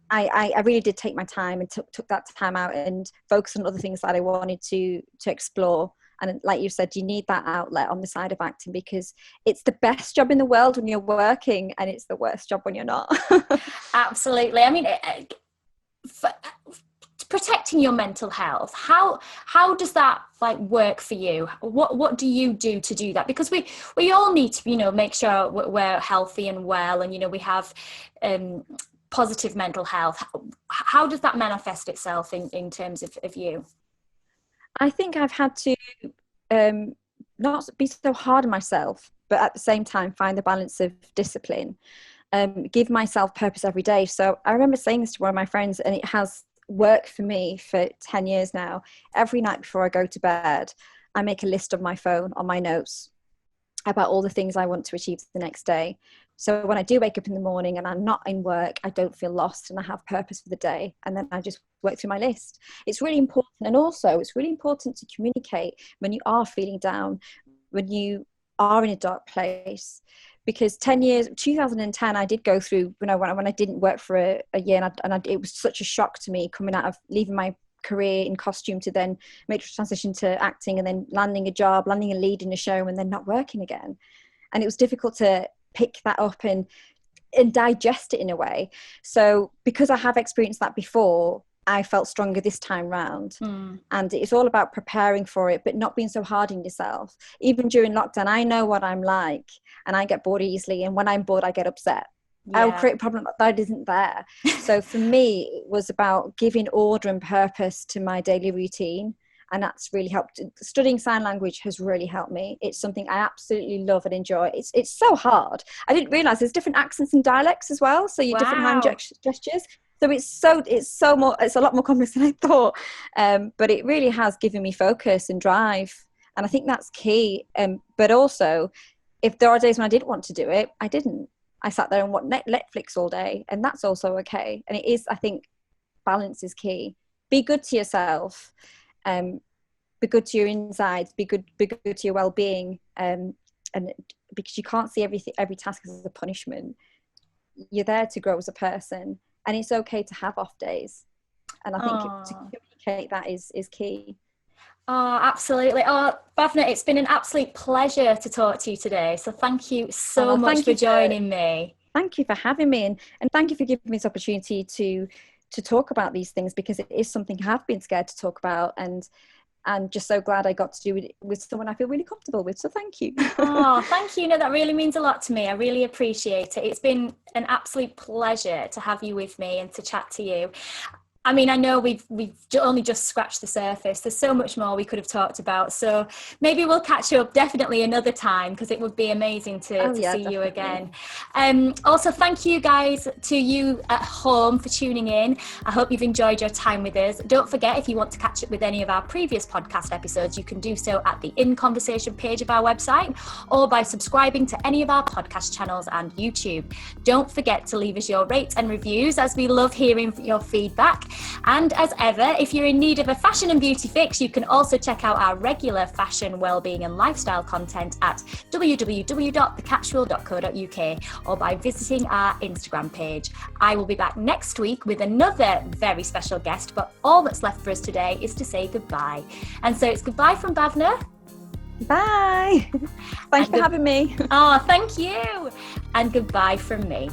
I really did take my time and took that time out and focused on other things that I wanted to explore. And like you said, you need that outlet on the side of acting, because it's the best job in the world when you're working, and it's the worst job when you're not. Absolutely. I mean, protecting your mental health, how does that like work for you? What do you do to do that? Because we all need to, make sure we're healthy and well, and we have positive mental health. How does that manifest itself in terms of you? I think I've had to not be so hard on myself, but at the same time find the balance of discipline, give myself purpose every day. So I remember saying this to one of my friends, and it has worked for me for 10 years now. Every night before I go to bed, I make a list on my phone, on my notes, about all the things I want to achieve the next day. So when I do wake up in the morning and I'm not in work, I don't feel lost, and I have purpose for the day. And then I just work through my list. It's really important. And also it's really important to communicate when you are feeling down, when you are in a dark place. Because 2010, I did go through, when I didn't work for a year, and it was such a shock to me, coming out of leaving my career in costume to then make the transition to acting, and then landing a job, landing a lead in a show, and then not working again. And it was difficult to pick that up and digest it in a way. So because I have experienced that before, I felt stronger this time round. And it's all about preparing for it, but not being so hard on yourself. Even during lockdown, I know what I'm like, and I get bored easily, and when I'm bored I get upset. I'll create a problem that isn't there. So for me, it was about giving order and purpose to my daily routine, and that's really helped. Studying sign language has really helped me. It's something I absolutely love and enjoy. It's so hard. I didn't realize there's different accents and dialects as well, so you different hand gestures. So it's a lot more complex than I thought. But it really has given me focus and drive, and I think that's key. But also, if there are days when I didn't want to do it, I didn't. I sat there and watched Netflix all day, and that's also okay. And it is, I think, balance is key. Be good to yourself, be good to your insides, be good to your well-being, and because you can't see every task as a punishment. You're there to grow as a person, and it's okay to have off days. And I think to communicate that is key. Oh, absolutely. Oh, Bhavna, it's been an absolute pleasure to talk to you today. So thank you so much for joining me. Thank you for having me, and thank you for giving me this opportunity to talk about these things, because it is something I've been scared to talk about, and I'm just so glad I got to do it with someone I feel really comfortable with. So thank you. Oh, thank you. No, that really means a lot to me. I really appreciate it. It's been an absolute pleasure to have you with me and to chat to you. I mean, I know we've only just scratched the surface. There's so much more we could have talked about. So maybe we'll catch up definitely another time, because it would be amazing to see definitely. You again. Also, thank you guys to you at home for tuning in. I hope you've enjoyed your time with us. Don't forget, if you want to catch up with any of our previous podcast episodes, you can do so at the In Conversation page of our website, or by subscribing to any of our podcast channels and YouTube. Don't forget to leave us your rates and reviews, as we love hearing your feedback. And as ever, if you're in need of a fashion and beauty fix, you can also check out our regular fashion, wellbeing and lifestyle content at www.thecapsule.co.uk or by visiting our Instagram page. I will be back next week with another very special guest, but all that's left for us today is to say goodbye. And so it's goodbye from Bhavna. Bye. Thanks for having me. Oh, thank you. And goodbye from me.